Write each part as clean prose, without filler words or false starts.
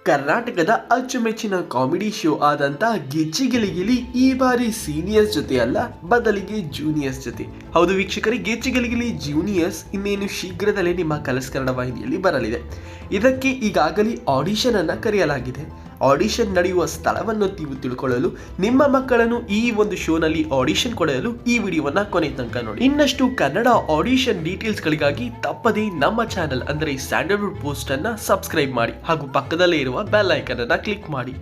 ಕರ್ನಾಟಕದ ಅಚ್ಚುಮೆಚ್ಚಿನ comedy show ಆದಂತ ಗಿಚ್ಚಿಗಿಲಿಗಿಲಿ ಈ ಬಾರಿ ಸೀನಿಯರ್ಸ್ ಜೊತೆ ಅಲ್ಲ, ಬದಲಿಗೆ ಜೂನಿಯರ್ಸ್ ಜೊತೆ. ಹೌದು ವೀಕ್ಷಕರೇ, ಗಿಚ್ಚಿಗಿಲಿಗಿಲಿ ಜೂನಿಯರ್ಸ್ ಇನ್ನೇನು ಶೀಘ್ರದಲ್ಲೇ ನಿಮ್ಮ ಕಲರ್ಸ್ ಕನ್ನಡ ವಾಹಿನಿಯಲ್ಲಿ ಬರಲಿದೆ. ಇದಕ್ಕೆ ಈಗಾಗಲೇ ಆಡಿಷನ್ ಅನ್ನ ಕರೆಯಲಾಗಿದೆ. ಆಡಿಷನ್ ನಡೆಯುವ ಸ್ಥಳವನ್ನು ನೀವು ತಿಳ್ಕೊಳ್ಳಲು, ನಿಮ್ಮ ಮಕ್ಕಳನ್ನು ಈ ಒಂದು ಶೋನಲ್ಲಿ ಆಡಿಷನ್ ಕೊಡಲು ಈ ವಿಡಿಯೋವನ್ನ ಕೊನೆ ತನಕ ನೋಡಿ. ಇನ್ನಷ್ಟು ಕನ್ನಡ ಆಡಿಷನ್ ಡೀಟೇಲ್ಸ್ ಗಳಿಗಾಗಿ ತಪ್ಪದೇ ನಮ್ಮ ಚಾನೆಲ್ ಅಂದರೆ ಸ್ಯಾಂಡಲ್ವುಡ್ ಪೋಸ್ಟ್ ಅನ್ನ ಸಬ್ಸ್ಕ್ರೈಬ್ ಮಾಡಿ ಹಾಗೂ ಪಕ್ಕದಲ್ಲೇ ಇರುವ ಬೆಲ್ ಐಕನ್ ಅನ್ನ ಕ್ಲಿಕ್ ಮಾಡಿ.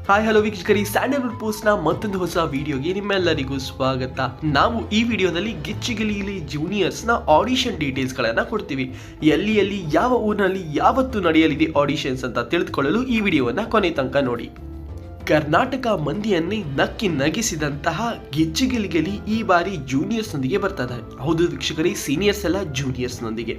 ಹಾಯ್ ಹಲೋ ವೀಕ್ಷಕರಿ, ಸ್ಯಾಂಡಲ್ವುಡ್ ಪೋಸ್ಟ್ ನ ಮತ್ತೊಂದು ಹೊಸ ವಿಡಿಯೋಗೆ ನಿಮ್ಮೆಲ್ಲರಿಗೂ ಸ್ವಾಗತ. ನಾವು ಈ ವಿಡಿಯೋದಲ್ಲಿ ಗಿಚ್ಚಿಗಿಲಿಗಿಲಿ ಜೂನಿಯರ್ಸ್ ನ ಆಡಿಷನ್ ಡೀಟೇಲ್ಸ್ ಗಳನ್ನ ಕೊಡ್ತೀವಿ. ಎಲ್ಲಿ ಯಾವ ಊರಿನಲ್ಲಿ ಯಾವತ್ತು ನಡೆಯಲಿದೆ ಆಡಿಷನ್ಸ್ ಅಂತ ತಿಳಿದುಕೊಳ್ಳಲು ಈ ವಿಡಿಯೋವನ್ನ ಕೊನೆ ತನಕ ನೋಡಿ. ಕರ್ನಾಟಕ ಮಂದಿಯನ್ನೇ ನಕ್ಕಿ ನಗಿಸಿದಂತಹ ಗಿಚ್ಚಿಗಿಲಿಗಿಲಿ ಈ ಬಾರಿ ಜೂನಿಯರ್ಸ್ ನೊಂದಿಗೆ ಬರ್ತಾ ಇದ್ದಾರೆ. ಹೌದು ವೀಕ್ಷಕರೇ, ಸೀನಿಯರ್ಸ್ ಎಲ್ಲ ಜೂನಿಯರ್ಸ್ ನೊಂದಿಗೆ.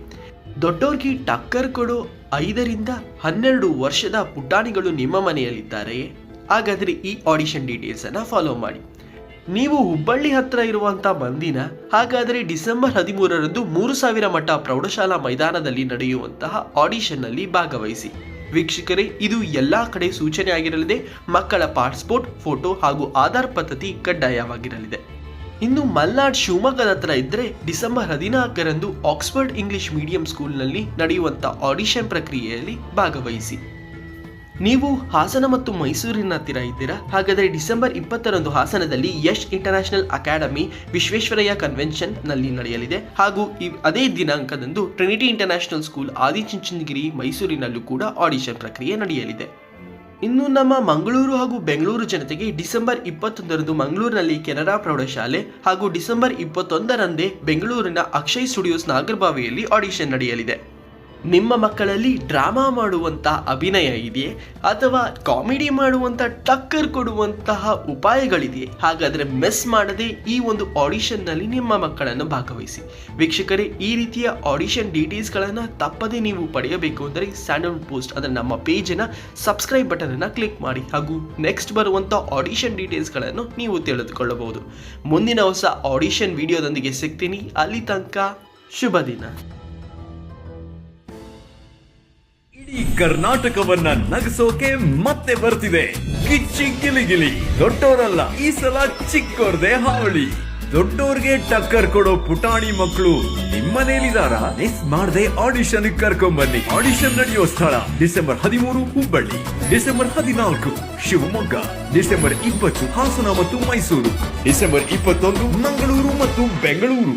ದೊಡ್ಡೋರ್ಗೆ ಟಕ್ಕರ್ ಕೊಡೋ 5 ರಿಂದ 12 ವರ್ಷದ ಪುಟಾಣಿಗಳು ನಿಮ್ಮ ಮನೆಯಲ್ಲಿದ್ದಾರೆಯೇ? ಹಾಗಾದರೆ ಈ ಆಡಿಷನ್ ಡೀಟೇಲ್ಸ್ ಅನ್ನ ಫಾಲೋ ಮಾಡಿ. ನೀವು ಹುಬ್ಬಳ್ಳಿ ಹತ್ರ ಇರುವಂತ ಮಂದಿನ, ಹಾಗಾದರೆ ಡಿಸೆಂಬರ್ 13ರಂದು 3000 ಮಠ ಪ್ರೌಢಶಾಲಾ ಮೈದಾನದಲ್ಲಿ ನಡೆಯುವಂತಹ ಆಡಿಷನ್ ನಲ್ಲಿ ಭಾಗವಹಿಸಿ. ವೀಕ್ಷಕರೇ, ಇದು ಎಲ್ಲಾ ಕಡೆ ಸೂಚನೆ ಆಗಿರಲಿದೆ. ಮಕ್ಕಳ ಪಾಸ್ಪೋರ್ಟ್ ಫೋಟೋ ಹಾಗೂ ಆಧಾರ್ ಪದ್ಧತಿ ಕಡ್ಡಾಯವಾಗಿರಲಿದೆ. ಇನ್ನು ಮಲ್ನಾಡ್ ಶಿವಮೊಗ್ಗದ ಹತ್ರ ಇದ್ರೆ ಡಿಸೆಂಬರ್ 14ರಂದು ಆಕ್ಸ್ಫರ್ಡ್ ಇಂಗ್ಲಿಷ್ ಮೀಡಿಯಂ ಸ್ಕೂಲ್ನಲ್ಲಿ ನಡೆಯುವಂತ ಆಡಿಷನ್ ಪ್ರಕ್ರಿಯೆಯಲ್ಲಿ ಭಾಗವಹಿಸಿ. ನೀವು ಹಾಸನ ಮತ್ತು ಮೈಸೂರಿನ ಹತ್ತಿರ ಇದ್ದೀರಾ? ಹಾಗಾದರೆ ಡಿಸೆಂಬರ್ 20ರಂದು ಹಾಸನದಲ್ಲಿ Yash international academy Visvesvaraya convention ನಲ್ಲಿ ನಡೆಯಲಿದೆ. ಹಾಗೂ ಅದೇ ದಿನಾಂಕದಂದು ಟ್ರಿನಿಟಿ ಇಂಟರ್ನ್ಯಾಷನಲ್ ಸ್ಕೂಲ್ ಆದಿಚುಂಚನಗಿರಿ ಮೈಸೂರಿನಲ್ಲೂ ಕೂಡ ಆಡಿಷನ್ ಪ್ರಕ್ರಿಯೆ ನಡೆಯಲಿದೆ. ಇನ್ನು ನಮ್ಮ ಮಂಗಳೂರು ಹಾಗೂ ಬೆಂಗಳೂರು ಜನತೆಗೆ ಡಿಸೆಂಬರ್ 21ರಂದು ಮಂಗಳೂರಿನಲ್ಲಿ ಕೆನರಾ ಪ್ರೌಢಶಾಲೆ ಹಾಗೂ ಡಿಸೆಂಬರ್ 21ರಂದೇ ಬೆಂಗಳೂರಿನ ಅಕ್ಷಯ್ ಸ್ಟುಡಿಯೋಸ್ ನಾಗರಬಾವಿಯಲ್ಲಿ ಆಡಿಷನ್ ನಡೆಯಲಿದೆ. ನಿಮ್ಮ ಮಕ್ಕಳಲ್ಲಿ ಡ್ರಾಮಾ ಮಾಡುವಂತಹ ಅಭಿನಯ ಇದೆಯೇ, ಅಥವಾ ಕಾಮಿಡಿ ಮಾಡುವಂತ ಟಕ್ಕರ್ ಕೊಡುವಂತಹ ಉಪಾಯಗಳಿದೆಯೇ? ಹಾಗಾದರೆ ಮಿಸ್ ಮಾಡದೆ ಈ ಒಂದು ಆಡಿಷನ್ ನಲ್ಲಿ ನಿಮ್ಮ ಮಕ್ಕಳನ್ನು ಭಾಗವಹಿಸಿ. ವೀಕ್ಷಕರೇ, ಈ ರೀತಿಯ ಆಡಿಷನ್ ಡೀಟೇಲ್ಸ್ ಗಳನ್ನ ತಪ್ಪದೆ ನೀವು ಪಡೆಯಬೇಕು ಅಂದರೆ ಸ್ಯಾಂಡಲ್ವುಡ್ ಪೋಸ್ಟ್ ಅಂದರೆ ನಮ್ಮ ಪೇಜಿನ ಸಬ್ಸ್ಕ್ರೈಬ್ ಬಟನ್ ಅನ್ನ ಕ್ಲಿಕ್ ಮಾಡಿ ಹಾಗೂ ನೆಕ್ಸ್ಟ್ ಬರುವಂತ ಆಡಿಷನ್ ಡೀಟೇಲ್ಸ್ ಗಳನ್ನು ನೀವು ತಿಳಿದುಕೊಳ್ಳಬಹುದು. ಮುಂದಿನ ಹೊಸ ಆಡಿಷನ್ ವಿಡಿಯೋದೊಂದಿಗೆ ಸಿಗ್ತೀನಿ. ಅಲ್ಲಿ ತನಕ ಶುಭ ದಿನ. ಇಡೀ ಕರ್ನಾಟಕವನ್ನ ನಗಿಸೋಕೆ ಮತ್ತೆ ಬರ್ತಿದೆ ಗಿಚ್ಚಿಗಿಲಿಗಿಲಿ. ದೊಡ್ಡೋರಲ್ಲ, ಈ ಸಲ ಚಿಕ್ಕೋರ್ದೆ ಹಾವಳಿ. ದೊಡ್ಡೋರ್ಗೆ ಟಕ್ಕರ್ ಕೊಡೋ ಪುಟಾಣಿ ಮಕ್ಕಳು ನಿಮ್ಮನೇಲಿದಾರ? ಮಿಸ್ ಮಾಡದೆ ಆಡಿಷನ್ ಕರ್ಕೊಂಬನ್ನಿ. ಆಡಿಷನ್ ನಡೆಯೋ ಸ್ಥಳ December 13 Hubballi, December 14 Shivamogga, December 20 Hassan ಮತ್ತು ಮೈಸೂರು, ಡಿಸೆಂಬರ್ 21 ಮಂಗಳೂರು ಮತ್ತು ಬೆಂಗಳೂರು.